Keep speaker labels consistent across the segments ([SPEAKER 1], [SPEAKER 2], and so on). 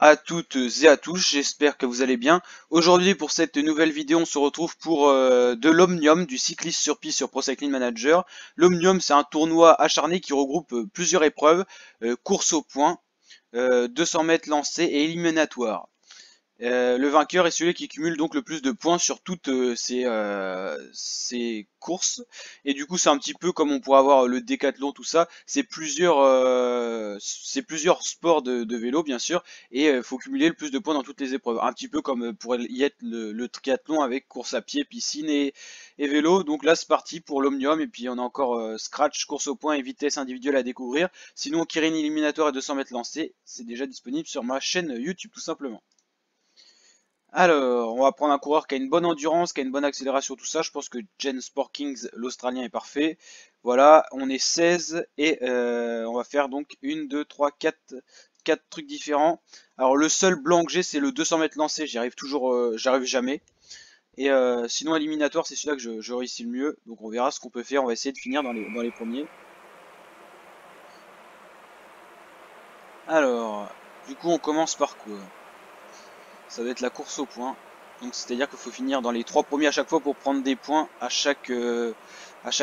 [SPEAKER 1] à toutes et à tous, j'espère que vous allez bien. Aujourd'hui pour cette nouvelle vidéo on se retrouve pour de l'Omnium, du cycliste sur piste sur Pro Cycling Manager. L'Omnium c'est un tournoi acharné qui regroupe plusieurs épreuves, course au point, 200 mètres lancés et éliminatoire. Le vainqueur est celui qui cumule donc le plus de points sur toutes ces courses. Et du coup, c'est un petit peu comme on pourrait avoir le décathlon, tout ça. C'est plusieurs sports de vélo, bien sûr. Et il faut cumuler le plus de points dans toutes les épreuves. Un petit peu comme pourrait y être le triathlon avec course à pied, piscine et vélo. Donc là, c'est parti pour l'Omnium. Et puis on a encore Scratch, course au point et vitesse individuelle à découvrir. Sinon, Kirin éliminatoire et 200 mètres lancés, c'est déjà disponible sur ma chaîne YouTube, tout simplement. Alors, on va prendre un coureur qui a une bonne endurance, qui a une bonne accélération, tout ça. Je pense que Jen Sporkings, l'Australien, est parfait. Voilà, on est 16 et on va faire donc 1, 2, 3, 4 trucs différents. Alors, le seul blanc que j'ai, c'est le 200 mètres lancé. J'y arrive toujours, j'arrive jamais. Et sinon, éliminatoire, c'est celui-là que je réussis le mieux. Donc, on verra ce qu'on peut faire. On va essayer de finir dans les premiers. Alors, du coup, on commence par quoi? Ça va être la course au point. Donc c'est-à-dire qu'il faut finir dans les 3 premiers à chaque fois pour prendre des points à chaque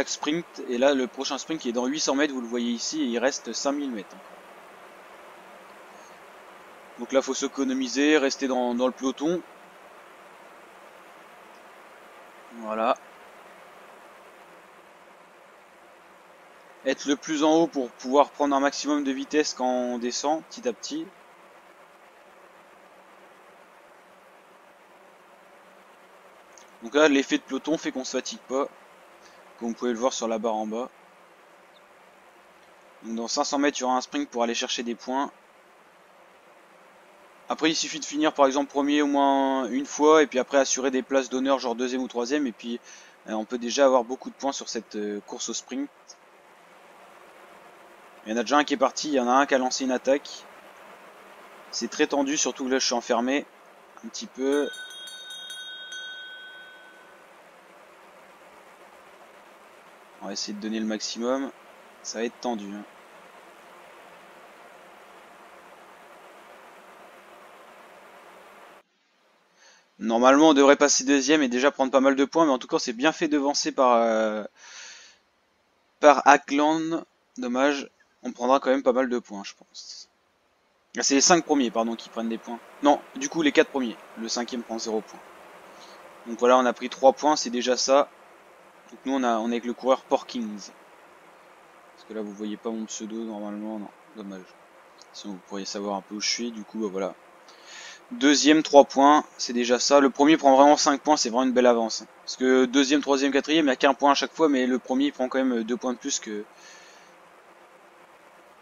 [SPEAKER 1] sprint. Et là le prochain sprint qui est dans 800 mètres, vous le voyez ici, et il reste 5000 mètres. Donc là il faut s'économiser, rester dans le peloton. Voilà. Être le plus en haut pour pouvoir prendre un maximum de vitesse quand on descend petit à petit. Donc là l'effet de peloton fait qu'on se fatigue pas, comme vous pouvez le voir sur la barre en bas. Donc dans 500 mètres il y aura un sprint pour aller chercher des points. Après il suffit de finir par exemple premier au moins une fois et puis après assurer des places d'honneur genre deuxième ou troisième et puis on peut déjà avoir beaucoup de points sur cette course au sprint. Il y en a déjà un qui est parti, il y en a un qui a lancé une attaque. C'est très tendu, surtout que là je suis enfermé un petit peu. On va essayer de donner le maximum, ça va être tendu, hein. Normalement on devrait passer deuxième et déjà prendre pas mal de points, mais en tout cas c'est bien fait devancer par Ackland. Dommage, on prendra quand même pas mal de points je pense. Ah, c'est les 5 premiers pardon qui prennent des points. Non, du coup les 4 premiers. Le cinquième prend 0 points. Donc voilà, on a pris 3 points, c'est déjà ça. Donc nous on est avec le coureur Porkings. Parce que là vous voyez pas mon pseudo normalement, non, dommage. Sinon vous pourriez savoir un peu où je suis, du coup bah voilà. Deuxième 3 points, c'est déjà ça. Le premier prend vraiment 5 points, c'est vraiment une belle avance. Parce que deuxième, troisième, quatrième, il n'y a qu'un point à chaque fois, mais le premier il prend quand même 2 points de plus que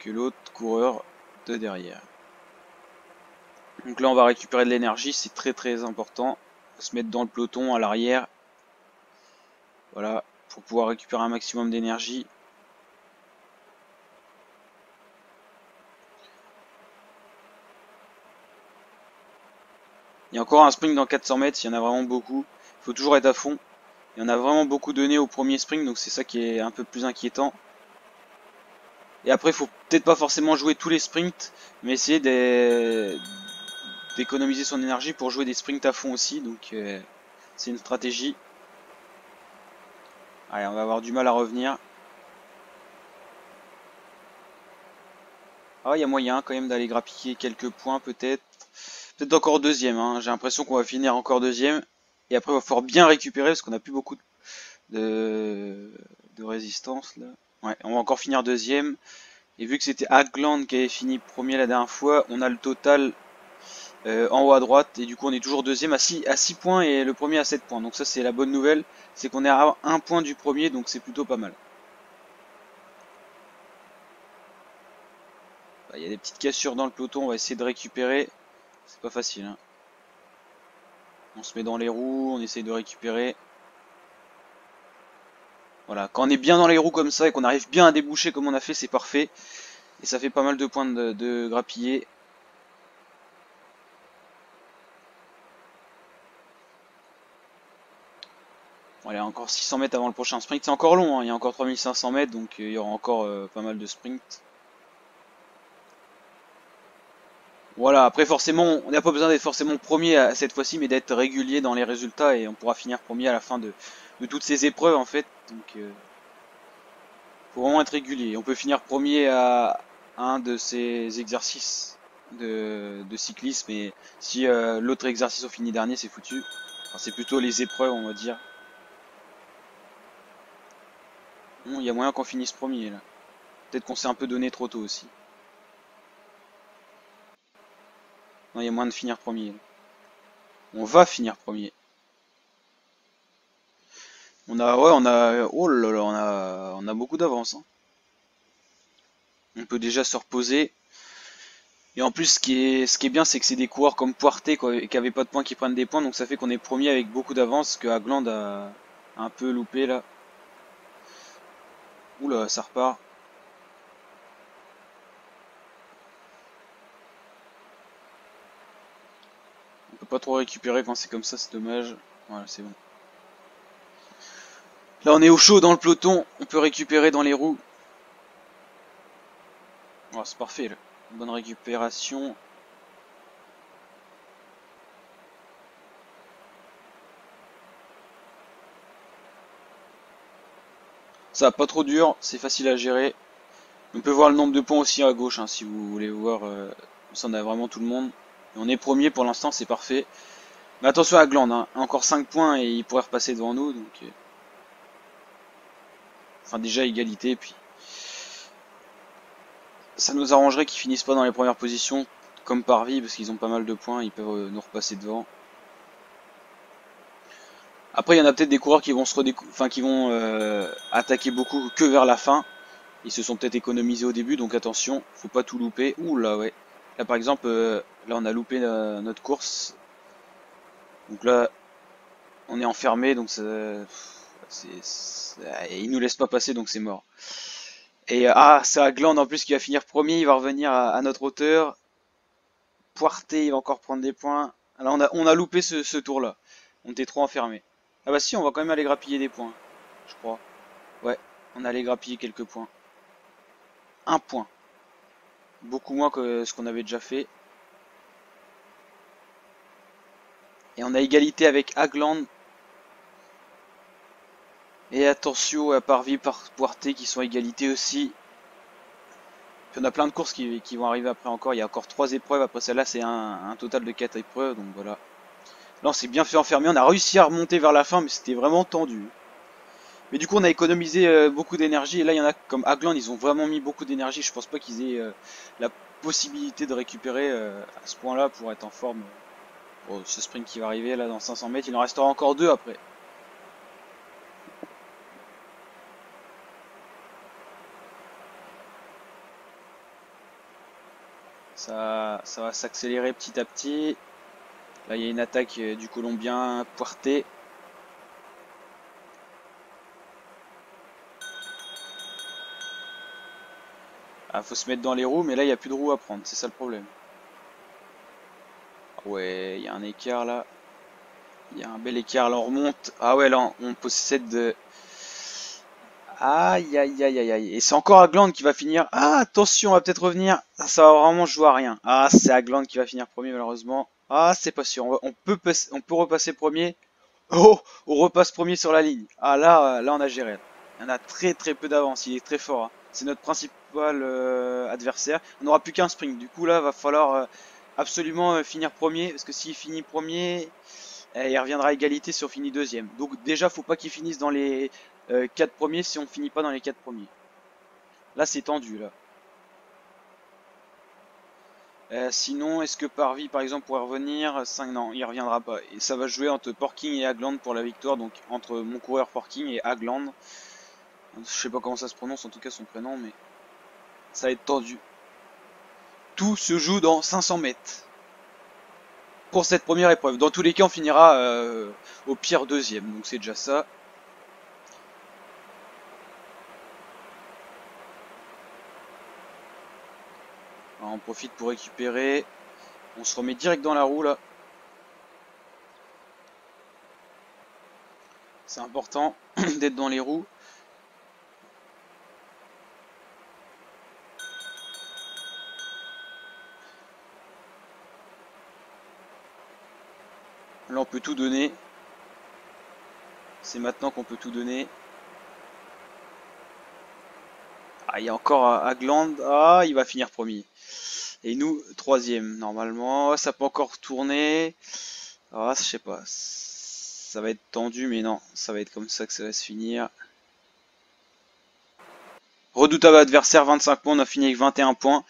[SPEAKER 1] l'autre coureur de derrière. Donc là on va récupérer de l'énergie, c'est très très important. On va se mettre dans le peloton à l'arrière. Voilà, pour pouvoir récupérer un maximum d'énergie. Il y a encore un sprint dans 400 mètres, il y en a vraiment beaucoup. Il faut toujours être à fond. Il y en a vraiment beaucoup donné au premier sprint, donc c'est ça qui est un peu plus inquiétant. Et après, il faut peut-être pas forcément jouer tous les sprints, mais essayer d'économiser son énergie pour jouer des sprints à fond aussi. Donc c'est une stratégie. Allez, on va avoir du mal à revenir. Ah, il y a moyen quand même d'aller grappiller quelques points peut-être. Peut-être encore deuxième, hein. J'ai l'impression qu'on va finir encore deuxième. Et après, il va falloir bien récupérer parce qu'on n'a plus beaucoup de résistance là. Ouais, on va encore finir deuxième. Et vu que c'était Ackland qui avait fini premier la dernière fois, on a le total en haut à droite. Et du coup, on est toujours deuxième à 6 points et le premier à 7 points. Donc ça, c'est la bonne nouvelle. C'est qu'on est à 1 point du premier, donc c'est plutôt pas mal. Il y a des petites cassures dans le peloton, on va essayer de récupérer. C'est pas facile, hein. On se met dans les roues, on essaye de récupérer. Voilà, quand on est bien dans les roues comme ça et qu'on arrive bien à déboucher comme on a fait, c'est parfait. Et ça fait pas mal de points de grappiller. Bon, allez, encore 600 mètres avant le prochain sprint. C'est encore long, hein. Il y a encore 3500 mètres, donc il y aura encore pas mal de sprints. Voilà, après forcément, on n'a pas besoin d'être forcément premier cette fois-ci, mais d'être régulier dans les résultats et on pourra finir premier à la fin de toutes ces épreuves en fait. Donc faut vraiment être régulier. On peut finir premier à un de ces exercices de cyclisme, et si l'autre exercice on finit dernier, c'est foutu. Enfin, c'est plutôt les épreuves, on va dire. Bon, il y a moyen qu'on finisse premier là. Peut-être qu'on s'est un peu donné trop tôt aussi. Non, il y a moyen de finir premier là. On va finir premier. Oh là là, on a beaucoup d'avance, hein. On peut déjà se reposer. Et en plus, ce qui est bien, c'est que c'est des coureurs comme Poirté quoi, qui avaient pas de points qui prennent des points, donc ça fait qu'on est premier avec beaucoup d'avance, que Hagland a un peu loupé là. Oula, ça repart. On peut pas trop récupérer quand c'est comme ça, c'est dommage. Voilà, c'est bon. Là, on est au chaud dans le peloton, on peut récupérer dans les roues. Oh, c'est parfait là. Bonne récupération. Ça va pas trop dur, c'est facile à gérer. On peut voir le nombre de points aussi à gauche, hein, si vous voulez voir. Ça, on a vraiment tout le monde. Et on est premier pour l'instant, c'est parfait. Mais attention à Gland, hein. Encore 5 points et il pourrait repasser devant nous. Donc, enfin, déjà égalité. Puis, ça nous arrangerait qu'ils finissent pas dans les premières positions, comme Parvis, parce qu'ils ont pas mal de points. Ils peuvent nous repasser devant. Après, il y en a peut-être des coureurs qui vont qui vont attaquer beaucoup que vers la fin. Ils se sont peut-être économisés au début, donc attention, faut pas tout louper. Ouh là, ouais. Là, par exemple, là, on a loupé notre course. Donc là, on est enfermé, donc il nous laisse pas passer, donc c'est mort. Et c'est Agland en plus qui va finir premier, il va revenir à notre hauteur. Poirté, il va encore prendre des points. Alors on a loupé ce tour-là. On était trop enfermé. Ah bah si, on va quand même aller grappiller des points, je crois. Ouais, on allait grappiller quelques points. Un point. Beaucoup moins que ce qu'on avait déjà fait. Et on a égalité avec Agland. Et attention à Parvis, par Poirté qui sont à égalité aussi. Puis on a plein de courses qui vont arriver après encore. Il y a encore 3 épreuves. Après celle-là, c'est un total de 4 épreuves. Donc voilà. Là, on s'est bien fait enfermer. On a réussi à remonter vers la fin, mais c'était vraiment tendu. Mais du coup, on a économisé beaucoup d'énergie. Et là, il y en a comme Hagland, ils ont vraiment mis beaucoup d'énergie. Je pense pas qu'ils aient la possibilité de récupérer à ce point-là pour être en forme. Pour ce sprint qui va arriver là dans 500 mètres. Il en restera encore 2 après. Ça va s'accélérer petit à petit. Là, il y a une attaque du Colombien Poirté. Ah, faut se mettre dans les roues, mais là, il n'y a plus de roues à prendre. C'est ça le problème. Ah ouais, il y a un écart là. Il y a un bel écart là, on remonte. Ah ouais, là, on possède de... Aïe, aïe, aïe, aïe, aïe. Et c'est encore Hagland qui va finir. Ah, attention, on va peut-être revenir. Ça va vraiment jouer à rien. Ah, c'est Hagland qui va finir premier, malheureusement. Ah, c'est pas sûr. On peut repasser premier. Oh, on repasse premier sur la ligne. Ah, là, on a géré. Il y en a très, très peu d'avance. Il est très fort, hein. C'est notre principal adversaire. On n'aura plus qu'un sprint. Du coup, là, va falloir absolument finir premier. Parce que s'il finit premier, il reviendra à égalité si on finit deuxième. Donc déjà, faut pas qu'il finisse dans les 4 premiers si on finit pas dans les 4 premiers. Là, c'est tendu, là. Sinon, est-ce que Parvis, par exemple, pourrait revenir 5, non, il reviendra pas. Et ça va jouer entre Porking et Hagland pour la victoire. Donc entre mon coureur Porking et Hagland. Je sais pas comment ça se prononce, en tout cas son prénom, mais ça va être tendu. Tout se joue dans 500 mètres. Pour cette première épreuve. Dans tous les cas, on finira au pire deuxième. Donc c'est déjà ça. Alors, on profite pour récupérer. On se remet direct dans la roue là. C'est important d'être dans les roues. Là on peut tout donner. C'est maintenant qu'on peut tout donner. Ah, il y a encore Hagland. Ah, il va finir premier. Et nous, troisième, normalement. Ça peut encore tourner. Ah, je sais pas. Ça va être tendu, mais non. Ça va être comme ça que ça va se finir. Redoutable adversaire, 25 points. On a fini avec 21 points.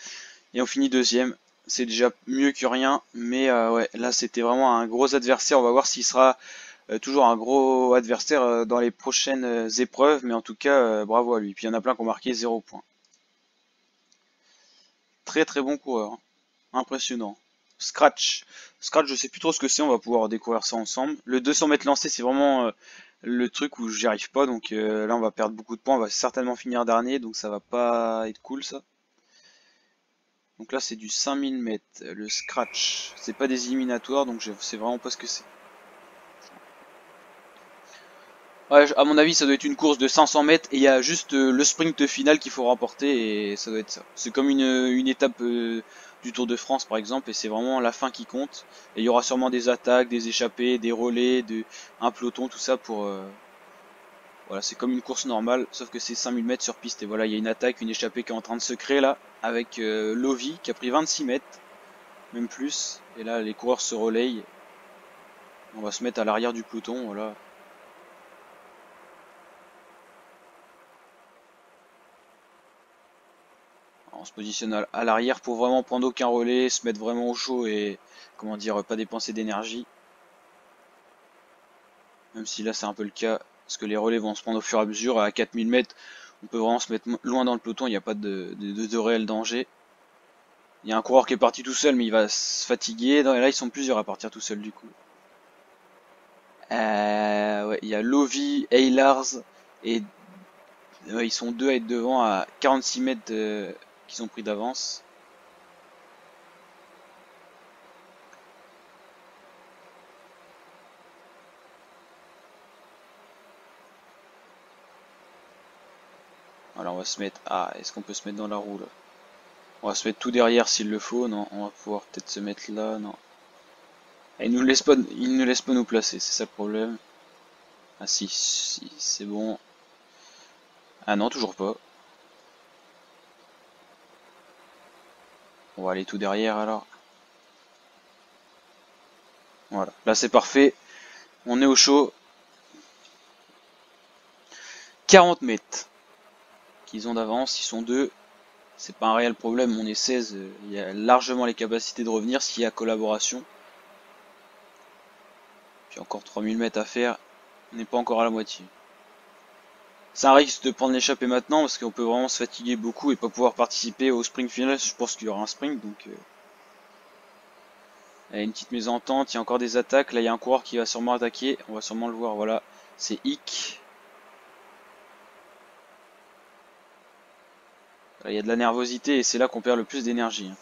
[SPEAKER 1] Et on finit deuxième. C'est déjà mieux que rien. Mais ouais, là, c'était vraiment un gros adversaire. On va voir s'il sera toujours un gros adversaire dans les prochaines épreuves. Mais en tout cas, bravo à lui. Puis il y en a plein qui ont marqué 0 points. Très très bon coureur. Hein. Impressionnant. Scratch. Scratch, je sais plus trop ce que c'est, on va pouvoir découvrir ça ensemble. Le 200 mètres lancé, c'est vraiment le truc où j'y arrive pas, donc là on va perdre beaucoup de points, on va certainement finir dernier, donc ça va pas être cool ça. Donc là c'est du 5000 mètres, le scratch. C'est pas des éliminatoires, donc je sais vraiment pas ce que c'est. Ouais, à mon avis, ça doit être une course de 500 mètres et il y a juste le sprint final qu'il faut remporter et ça doit être ça. C'est comme une étape du Tour de France par exemple et c'est vraiment la fin qui compte. Et il y aura sûrement des attaques, des échappées, des relais, un peloton, tout ça pour... voilà, c'est comme une course normale sauf que c'est 5000 mètres sur piste et voilà, il y a une attaque, une échappée qui est en train de se créer là avec Lovi qui a pris 26 mètres, même plus. Et là, les coureurs se relayent. On va se mettre à l'arrière du peloton, voilà. On se positionne à l'arrière pour vraiment prendre aucun relais, se mettre vraiment au chaud et, comment dire, pas dépenser d'énergie. Même si là c'est un peu le cas, parce que les relais vont se prendre au fur et à mesure. À 4000 mètres, on peut vraiment se mettre loin dans le peloton, il n'y a pas de réel danger. Il y a un coureur qui est parti tout seul, mais il va se fatiguer. Et là, ils sont plusieurs à partir tout seul du coup. Ouais, il y a Lovi, Eilars, et ils sont deux à être devant à 46 mètres qu'ils ont pris d'avance. Alors on va se mettre... Ah, est-ce qu'on peut se mettre dans la roue là? On va se mettre tout derrière s'il le faut. Non, on va pouvoir peut-être se mettre là. Non. Ah, il ne laisse pas nous placer, c'est ça le problème. Ah si, si, c'est bon. Ah non, toujours pas. On va aller tout derrière alors. Voilà, là c'est parfait. On est au chaud. 40 mètres qu'ils ont d'avance, ils sont deux. C'est pas un réel problème, on est 16. Il y a largement les capacités de revenir s'il y a collaboration. Puis encore 3000 mètres à faire. On n'est pas encore à la moitié. C'est un risque de prendre l'échappée maintenant parce qu'on peut vraiment se fatiguer beaucoup et pas pouvoir participer au sprint final. Je pense qu'il y aura un sprint donc. Il y a une petite mésentente, il y a encore des attaques. Là il y a un coureur qui va sûrement attaquer. On va sûrement le voir. Voilà, c'est Hick. Là, il y a de la nervosité et c'est là qu'on perd le plus d'énergie.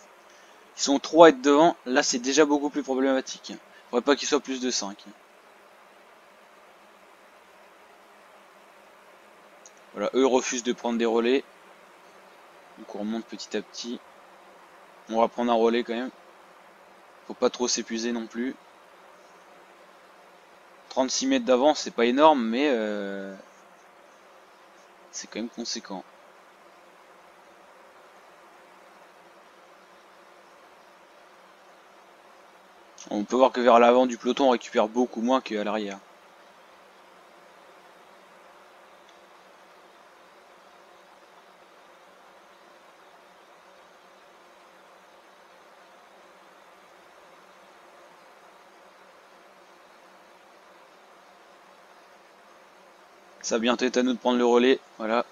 [SPEAKER 1] Ils sont 3 à être devant. Là c'est déjà beaucoup plus problématique. Il faudrait pas qu'il soit plus de 5. Voilà, eux refusent de prendre des relais. Donc on remonte petit à petit. On va prendre un relais quand même. Faut pas trop s'épuiser non plus. 36 mètres d'avance, c'est pas énorme, mais c'est quand même conséquent. On peut voir que vers l'avant du peloton, on récupère beaucoup moins qu'à l'arrière. Ça va bientôt être à nous de prendre le relais. Voilà.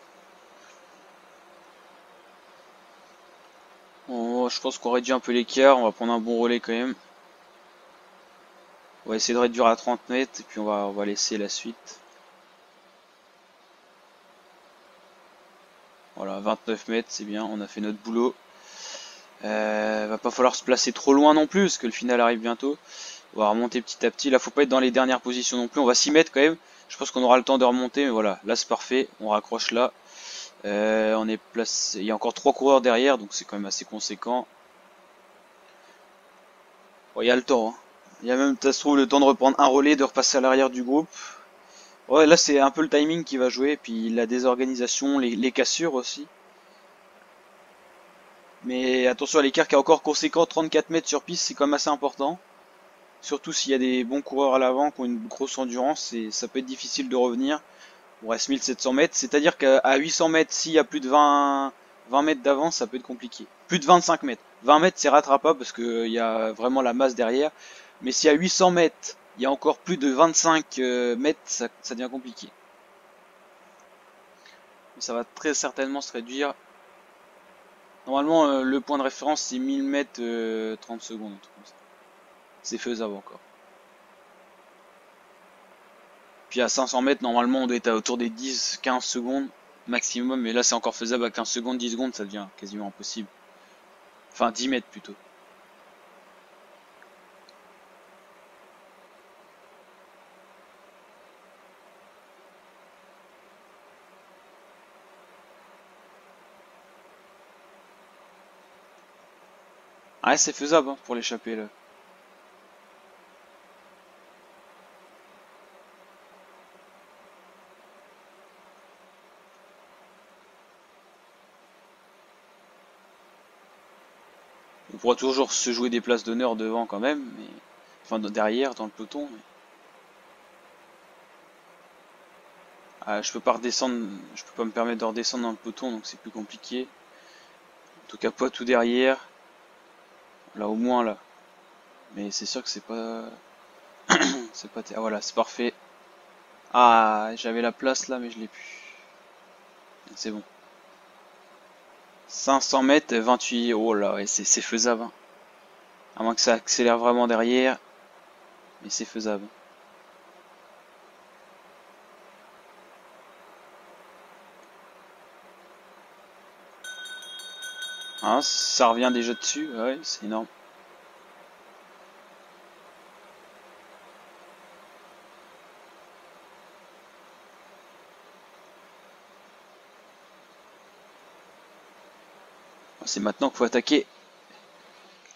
[SPEAKER 1] Je pense qu'on réduit un peu l'écart. On va prendre un bon relais quand même. On va essayer de réduire à 30 mètres et puis on va laisser la suite. Voilà, 29 mètres, c'est bien. On a fait notre boulot. Va pas falloir se placer trop loin non plus parce que le final arrive bientôt. On va remonter petit à petit. Là, faut pas être dans les dernières positions non plus. On va s'y mettre quand même. Je pense qu'on aura le temps de remonter, mais voilà. Là, c'est parfait. On raccroche là. On est placé. Il y a encore 3 coureurs derrière, donc c'est quand même assez conséquent. Bon, il y a le temps. Hein. Il y a même, ça se trouve, le temps de reprendre un relais, de repasser à l'arrière du groupe. Ouais, là c'est un peu le timing qui va jouer, puis la désorganisation, les cassures aussi. Mais attention à l'écart qui est encore conséquent, 34 mètres sur piste, c'est quand même assez important. Surtout s'il y a des bons coureurs à l'avant qui ont une grosse endurance, et ça peut être difficile de revenir. Il reste 1700 mètres, c'est-à-dire qu'à 800 mètres, s'il y a plus de 20 mètres d'avance, ça peut être compliqué. Plus de 25 mètres. 20 mètres, c'est rattrapable parce qu'il y a vraiment la masse derrière. Mais si à 800 mètres, il y a encore plus de 25 mètres, ça devient compliqué. Mais ça va très certainement se réduire. Normalement, le point de référence, c'est 1000 mètres 30 secondes. C'est faisable encore. Puis à 500 mètres, normalement, on doit être autour des 10-15 secondes maximum. Mais là, c'est encore faisable à 15 secondes, 10 secondes, ça devient quasiment impossible. Enfin, 10 mètres plutôt. Ouais, c'est faisable hein, pour l'échapper là. On pourra toujours se jouer des places d'honneur devant quand même, mais enfin derrière dans le peloton. Mais... Ah, je peux pas redescendre, je peux pas me permettre de redescendre dans le peloton, donc c'est plus compliqué. En tout cas pas tout derrière. Là au moins là. Mais c'est sûr que c'est pas, c'est pas. Ah voilà, c'est parfait. Ah, j'avais la place là, mais je l'ai plus. C'est bon. 500 mètres, 28. Oh là, ouais, c'est faisable. Hein. À moins que ça accélère vraiment derrière, mais c'est faisable. Hein, ça revient déjà dessus, ouais, c'est énorme. C'est maintenant qu'il faut attaquer.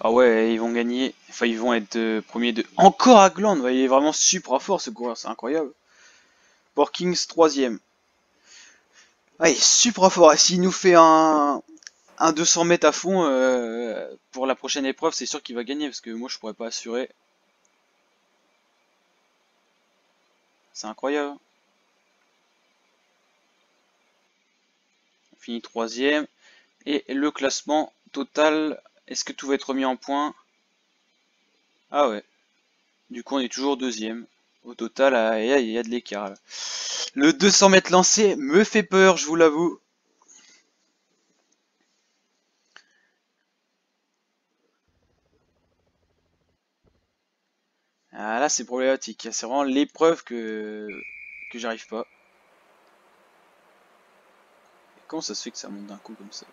[SPEAKER 1] Ah ouais, ils vont gagner. Enfin, ils vont être premiers de... Encore à Gland, il est vraiment super fort ce coureur, c'est incroyable. Porkins, troisième. Ah, il est super fort. S'il nous fait un 200 mètres à fond pour la prochaine épreuve, c'est sûr qu'il va gagner parce que moi je pourrais pas assurer. C'est incroyable. On finit troisième. Et le classement total, est-ce que tout va être remis en point? Ah ouais. Du coup, on est toujours deuxième. Au total, il y a de l'écart. Le 200 mètres lancé me fait peur, je vous l'avoue. Ah là, c'est problématique. C'est vraiment l'épreuve que j'arrive pas. Comment ça se fait que ça monte d'un coup comme ça?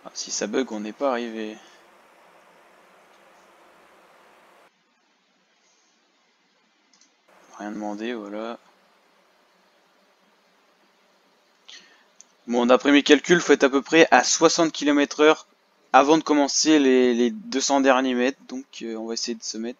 [SPEAKER 1] Ah, si ça bug, on n'est pas arrivé. Rien demandé, voilà. Bon, d'après mes calculs, faut être à peu près à 60 km/h avant de commencer les 200 derniers mètres. Donc, on va essayer de se mettre.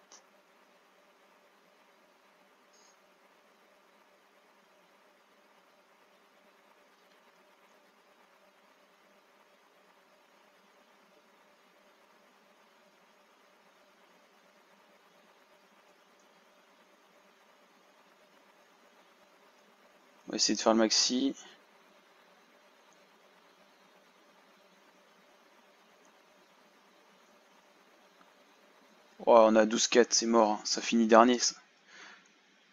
[SPEAKER 1] On va essayer de faire le maxi. Oh, on a 12-4, c'est mort. Hein. Ça finit dernier.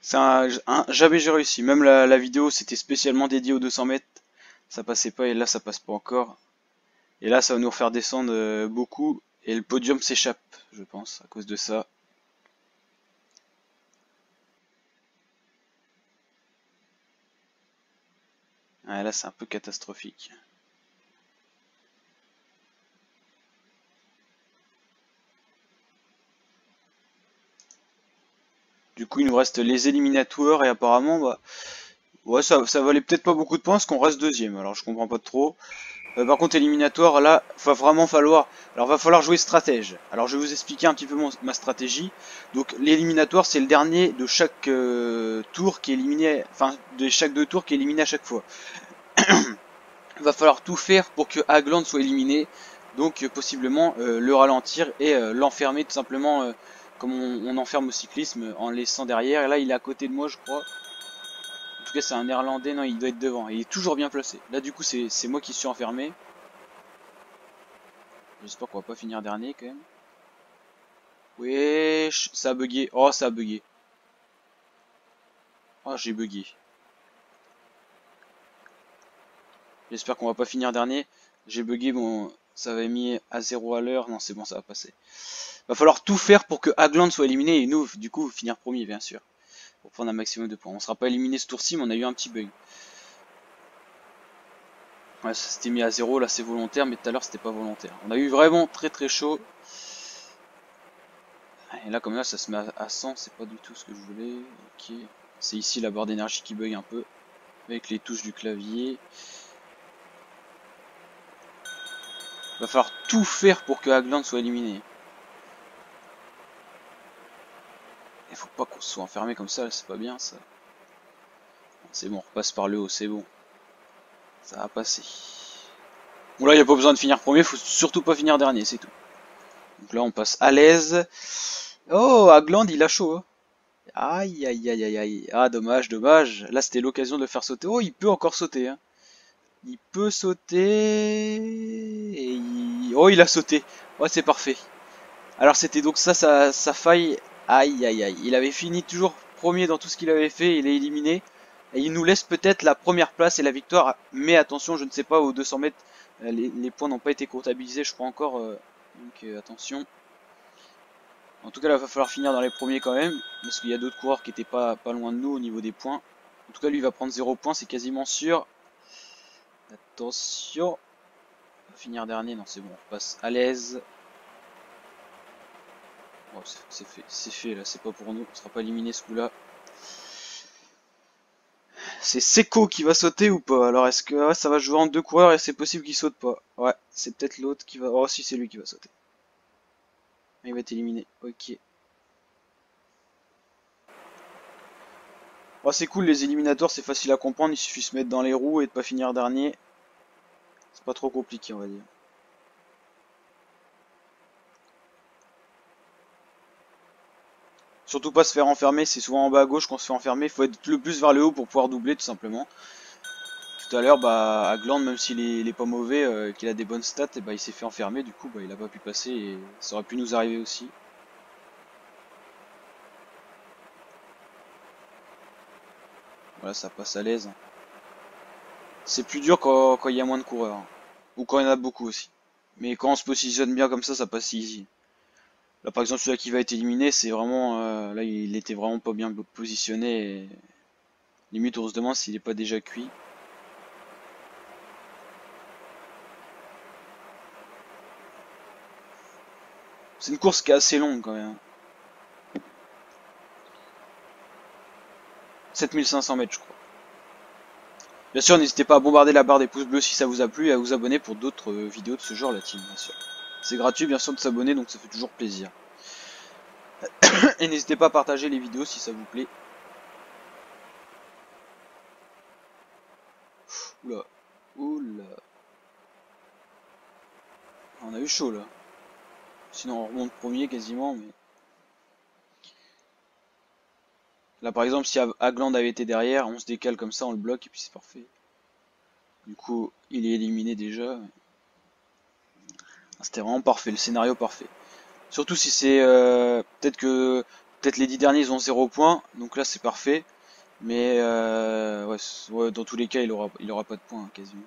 [SPEAKER 1] Ça. Jamais j'ai réussi. Même la vidéo, c'était spécialement dédié aux 200 mètres. Ça passait pas et là, ça passe pas encore. Et là, ça va nous refaire descendre beaucoup. Et le podium s'échappe, je pense, à cause de ça. Ouais, là, c'est un peu catastrophique. Du coup, il nous reste les éliminatoires et apparemment, bah, ouais, ça valait peut-être pas beaucoup de points parce qu'on reste deuxième. Alors, je comprends pas trop. Par contre, éliminatoire, là, va vraiment falloir. Alors, va falloir jouer stratège. Alors, je vais vous expliquer un petit peu ma stratégie. Donc, l'éliminatoire, c'est le dernier de chaque tour qui est éliminé. Enfin, de chaque 2 tours qui est éliminé à chaque fois. Va falloir tout faire pour que Hagland soit éliminé. Donc, possiblement le ralentir et l'enfermer tout simplement comme on enferme au cyclisme en le laissant derrière. Et là, il est à côté de moi, je crois. En tout cas, c'est un néerlandais. Non, il doit être devant. Il est toujours bien placé. Là, du coup, c'est moi qui suis enfermé. J'espère qu'on va pas finir dernier quand même. Wesh, ça a bugué. Oh, ça a bugué. Oh, j'ai bugué. J'espère qu'on va pas finir dernier. J'ai bugué, bon, ça avait mis à 0 à l'heure. Non, c'est bon, ça va passer. Va falloir tout faire pour que Hagland soit éliminé et nous, du coup, finir premier, bien sûr. Pour prendre un maximum de points. On sera pas éliminé ce tour-ci, mais on a eu un petit bug. Ouais, ça s'était mis à 0, là c'est volontaire, mais tout à l'heure c'était pas volontaire. On a eu vraiment très chaud. Et là, comme là, ça se met à 100, c'est pas du tout ce que je voulais. Ok. C'est ici la barre d'énergie qui bug un peu. Avec les touches du clavier. Va falloir tout faire pour que Hagland soit éliminé. Il faut pas qu'on soit enfermé comme ça, c'est pas bien ça. C'est bon, on repasse par le haut, c'est bon. Ça va passer. Bon là, il n'y a pas besoin de finir premier, faut surtout pas finir dernier, c'est tout. Donc là, on passe à l'aise. Oh, Hagland, il a chaud. Hein. Aïe, aïe, aïe, aïe, aïe. Ah, dommage, dommage. Là, c'était l'occasion de le faire sauter. Oh, il peut encore sauter. Hein. Il peut sauter. Oh, il a sauté. Oh, c'est parfait. Alors, c'était donc ça, sa faille. Aïe, aïe, aïe. Il avait fini toujours premier dans tout ce qu'il avait fait. Il est éliminé. Et il nous laisse peut-être la première place et la victoire. Mais attention, je ne sais pas, aux 200 mètres, les points n'ont pas été comptabilisés, je crois encore. Donc, attention. En tout cas, là, il va falloir finir dans les premiers quand même, parce qu'il y a d'autres coureurs qui étaient pas loin de nous au niveau des points. En tout cas, lui il va prendre 0 points, c'est quasiment sûr. Attention. On va finir dernier, non c'est bon, on passe à l'aise. Oh, c'est fait là, c'est pas pour nous, on sera pas éliminé ce coup-là. C'est Seco qui va sauter ou pas? Alors est-ce que ça va jouer en 2 coureurs et c'est possible qu'il saute pas? Ouais, c'est peut-être l'autre qui va... Oh si, c'est lui qui va sauter. Il va être éliminé, ok. Oh, c'est cool, les éliminatoires, c'est facile à comprendre, il suffit de se mettre dans les roues et de pas finir dernier. C'est pas trop compliqué, on va dire. Surtout pas se faire enfermer, c'est souvent en bas à gauche qu'on se fait enfermer. Il faut être le plus vers le haut pour pouvoir doubler, tout simplement. Tout à l'heure, bah, Hagland, même s'il est pas mauvais, qu'il a des bonnes stats, et bah, il s'est fait enfermer, du coup, bah, il a pas pu passer et ça aurait pu nous arriver aussi. Voilà, ça passe à l'aise. C'est plus dur quand il y a moins de coureurs. Hein. Ou quand il y en a beaucoup aussi. Mais quand on se positionne bien comme ça passe easy. Là, par exemple, celui-là qui va être éliminé, c'est vraiment... là, il était vraiment pas bien positionné. Et... Limite, on se demande s'il est pas déjà cuit. C'est une course qui est assez longue quand même. 7500 mètres, je crois. Bien sûr, n'hésitez pas à bombarder la barre des pouces bleus si ça vous a plu et à vous abonner pour d'autres vidéos de ce genre, la team, bien sûr. C'est gratuit, bien sûr, de s'abonner, donc ça fait toujours plaisir. Et n'hésitez pas à partager les vidéos si ça vous plaît. Oula. Oula. On a eu chaud, là. Sinon, on remonte premier, quasiment, mais... Là, par exemple, si Hagland avait été derrière, on se décale comme ça, on le bloque, et puis c'est parfait. Du coup, il est éliminé déjà. C'était vraiment parfait, le scénario parfait. Surtout si c'est... peut-être les 10 derniers, ils ont 0 points, donc là, c'est parfait. Mais ouais, dans tous les cas, il aura pas de points, hein, quasiment.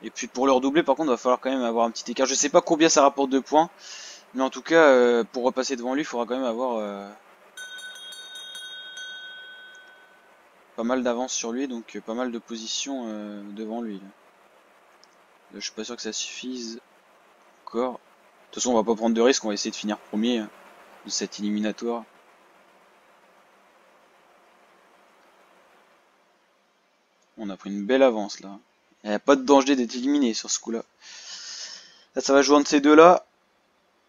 [SPEAKER 1] Et puis pour le redoubler, par contre, il va falloir quand même avoir un petit écart. Je sais pas combien ça rapporte de points, mais en tout cas, pour repasser devant lui, il faudra quand même avoir pas mal d'avance sur lui, donc pas mal de positions devant lui. Là, je suis pas sûr que ça suffise encore. De toute façon, on va pas prendre de risque, on va essayer de finir premier de cette éliminatoire. On a pris une belle avance là. Il n'y a pas de danger d'être éliminé sur ce coup-là. Là, ça va jouer entre ces deux-là.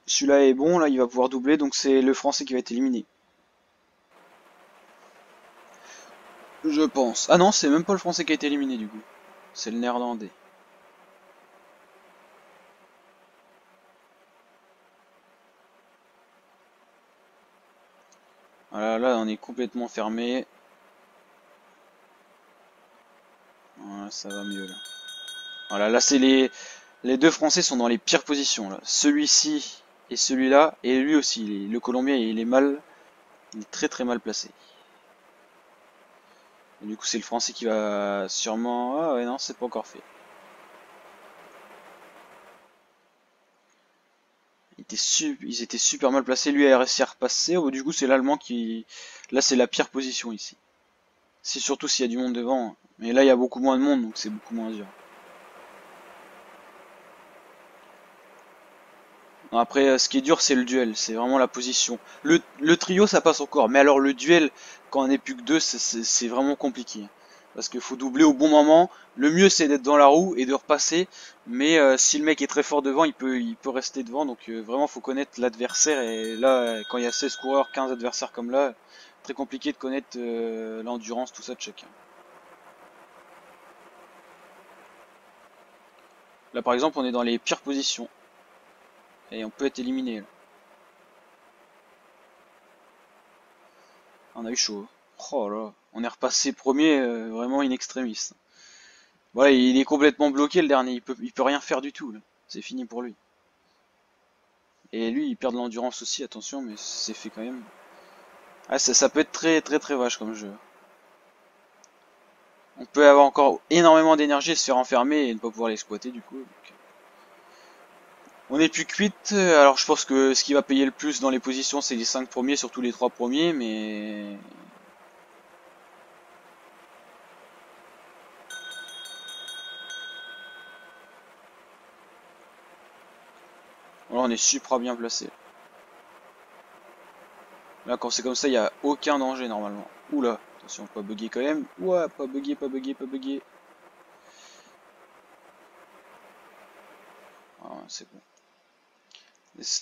[SPEAKER 1] Celui-là est bon, là, il va pouvoir doubler, donc c'est le français qui va être éliminé. Je pense. Ah non, c'est même pas le français qui a été éliminé du coup. C'est le néerlandais. Voilà, là, on est complètement fermé. Voilà, ça va mieux là. Voilà, là, c'est les deux français sont dans les pires positions là. Celui-ci et celui-là, et lui aussi. Le Colombien, il est mal. Il est très très mal placé. Et du coup, c'est le français qui va sûrement. Ah ouais, non, c'est pas encore fait. Ils étaient super mal placés. Lui a réussi à repasser. Du coup, c'est l'Allemand qui. Là, c'est la pire position ici. C'est surtout s'il y a du monde devant. Mais là, il y a beaucoup moins de monde, donc c'est beaucoup moins dur. Non, après, ce qui est dur, c'est le duel. C'est vraiment la position. Le trio, ça passe encore. Mais alors, le duel, quand on n'est plus que deux, c'est vraiment compliqué. Parce qu'il faut doubler au bon moment. Le mieux, c'est d'être dans la roue et de repasser. Mais si le mec est très fort devant, il peut rester devant. Donc vraiment, faut connaître l'adversaire. Et là, quand il y a 16 coureurs, 15 adversaires comme là, très compliqué de connaître l'endurance, tout ça de chacun. Là, par exemple, on est dans les pires positions. Et on peut être éliminé. Là. On a eu chaud. Oh là, on est repassé premier, vraiment in extremis. Voilà, il est complètement bloqué le dernier, il peut rien faire du tout. C'est fini pour lui. Et lui, il perd de l'endurance aussi, attention, mais c'est fait quand même. Ah, ça peut être très très très vache comme jeu. On peut avoir encore énormément d'énergie et se faire enfermer et ne pas pouvoir l'exploiter du coup. Donc. On est plus quitte, alors je pense que ce qui va payer le plus dans les positions, c'est les 5 premiers, surtout les 3 premiers, mais... Voilà, on est super bien placé. Là, quand c'est comme ça, il n'y a aucun danger normalement. Oula, attention, pas bugger quand même. Ouais, pas bugger, pas bugger, pas bugger. Ah, c'est bon.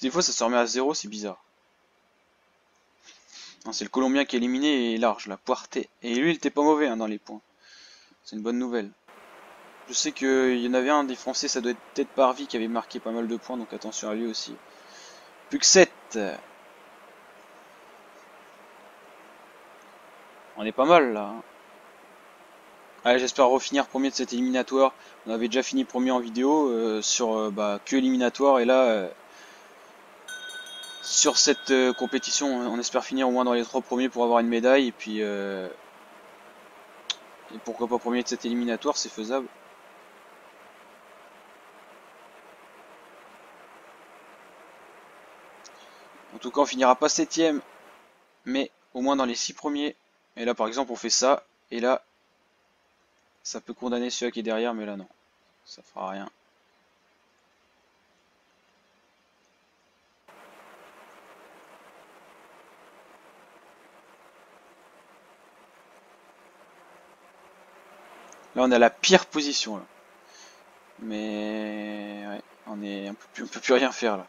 [SPEAKER 1] Des fois, ça se remet à 0, c'est bizarre. C'est le Colombien qui est éliminé et large, la Puerté. Et lui, il était pas mauvais dans les points. C'est une bonne nouvelle. Je sais qu'il y en avait un des Français, ça doit être peut-être Parvi qui avait marqué pas mal de points, donc attention à lui aussi. Plus que 7. On est pas mal là. Allez, j'espère refinir premier de cette éliminatoire. On avait déjà fini premier en vidéo sur que éliminatoire et là sur cette compétition on espère finir au moins dans les 3 premiers pour avoir une médaille et puis et pourquoi pas premier de cette éliminatoire, c'est faisable. En tout cas on finira pas 7ème mais au moins dans les 6 premiers. Et là par exemple on fait ça et là ça peut condamner celui qui est derrière mais là non, ça fera rien. Là on a la pire position là. Mais ouais, on peut plus rien faire là.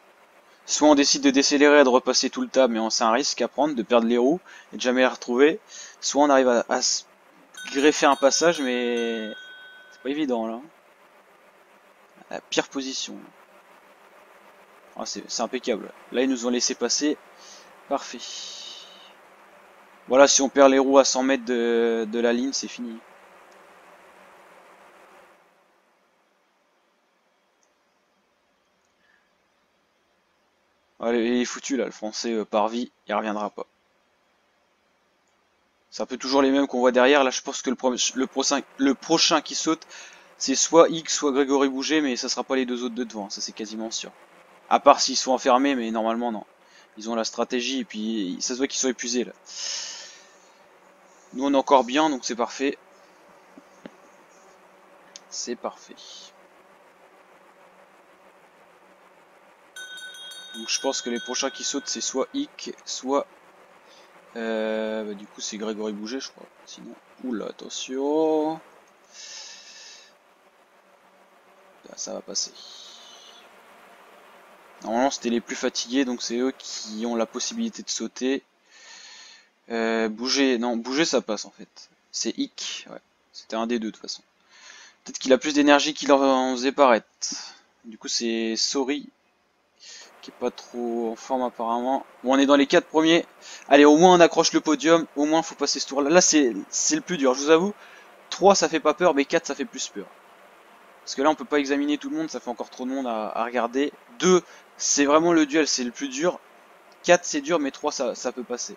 [SPEAKER 1] Soit on décide de décélérer et de repasser tout le tas, mais c'est un risque à prendre de perdre les roues et de jamais les retrouver. Soit on arrive à se greffer un passage, mais c'est pas évident là. La pire position. Ah, c'est impeccable. Là ils nous ont laissé passer. Parfait. Voilà, si on perd les roues à 100 mètres de la ligne, c'est fini. Allez, il est foutu là, le français Parvi, il reviendra pas. C'est un peu toujours les mêmes qu'on voit derrière. Là, je pense que le prochain qui saute, c'est soit X, soit Grégory Bouger, mais ça sera pas les deux autres de devant, ça c'est quasiment sûr. À part s'ils sont enfermés, mais normalement non. Ils ont la stratégie et puis ça se voit qu'ils sont épuisés là. Nous on est encore bien, donc c'est parfait. C'est parfait. Donc je pense que les prochains qui sautent, c'est soit Ick, soit... du coup c'est Grégory Bouger, je crois. Sinon... Oula, attention... ça va passer. Normalement c'était les plus fatigués, donc c'est eux qui ont la possibilité de sauter. Bouger, non, bouger ça passe en fait. C'est Ick, ouais. C'était un des deux de toute façon. Peut-être qu'il a plus d'énergie qu'il en faisait paraître. Du coup c'est Sori, qui est pas trop en forme apparemment. Bon, on est dans les 4 premiers. Allez, au moins on accroche le podium, au moins faut passer ce tour là. Là c'est le plus dur, je vous avoue. 3 ça fait pas peur, mais 4 ça fait plus peur. Parce que là on peut pas examiner tout le monde, ça fait encore trop de monde à regarder. 2 c'est vraiment le duel, c'est le plus dur. 4 c'est dur, mais 3 ça peut passer.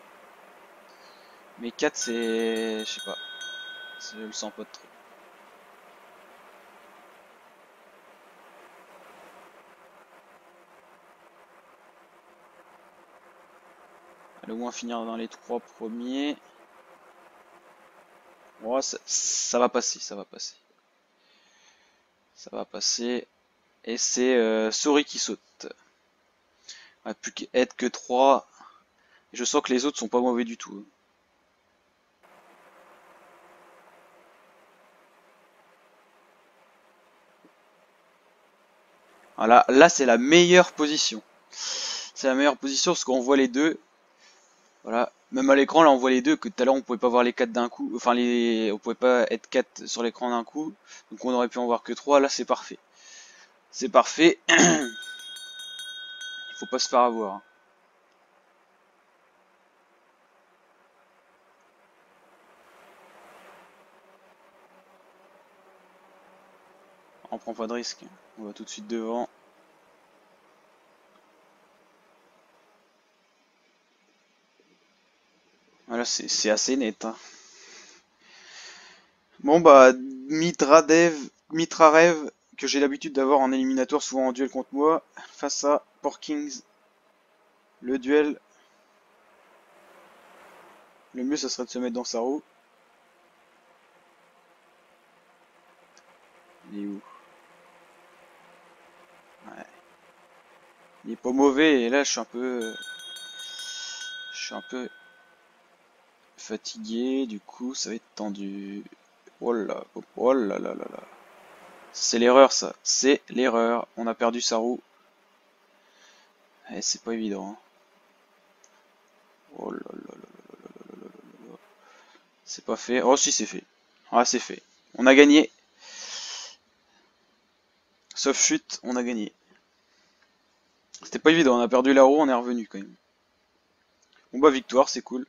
[SPEAKER 1] Mais 4 c'est... je sais pas. Je le sens pas trop. Allez, au moins finir dans les 3 premiers. Oh, ça va passer, ça va passer. Ça va passer. Et c'est Sori qui saute. Ouais, plus qu'être que 3. Je sens que les autres sont pas mauvais du tout. Voilà, là c'est la meilleure position. C'est la meilleure position parce qu'on voit les deux. Voilà, même à l'écran là on voit les deux, que tout à l'heure on pouvait pas voir les 4 d'un coup. Enfin on pouvait pas être 4 sur l'écran d'un coup. Donc on aurait pu en voir que 3, là c'est parfait. C'est parfait. Il faut pas se faire avoir. On prend pas de risque. On va tout de suite devant. Voilà, c'est assez net. Hein. Bon bah, Mitrarev, que j'ai l'habitude d'avoir en éliminatoire, souvent en duel contre moi, face à Porkings. Le duel. Le mieux, ça serait de se mettre dans sa roue. Il est où? Ouais. Il est pas mauvais, et là, je suis un peu... Je suis un peu fatigué, du coup, ça va être tendu. Oh là, oh là là là là. C'est l'erreur, ça. C'est l'erreur. On a perdu sa roue. Et c'est pas évident. Hein. Oh là là là là là là là. C'est pas fait. Oh si, c'est fait. Ah, c'est fait. On a gagné. Sauf chute, on a gagné. C'était pas évident, on a perdu la roue, on est revenu quand même. Bon bah victoire, c'est cool.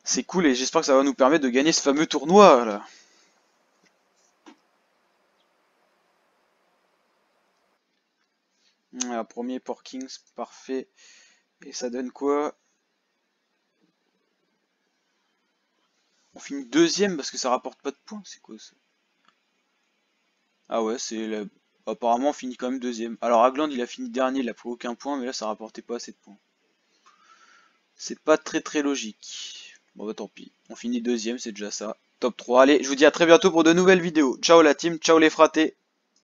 [SPEAKER 1] C'est cool et j'espère que ça va nous permettre de gagner ce fameux tournoi là. Voilà, premier Porkings, parfait. Et ça donne quoi? On finit deuxième parce que ça rapporte pas de points, c'est quoi ça? Ah ouais, apparemment on finit quand même deuxième. Alors Agland il a fini dernier, il a pris aucun point, mais là ça rapportait pas assez de points. C'est pas très logique. Bon bah tant pis, on finit deuxième, c'est déjà ça. Top 3. Allez, je vous dis à très bientôt pour de nouvelles vidéos. Ciao la team, ciao les fratés.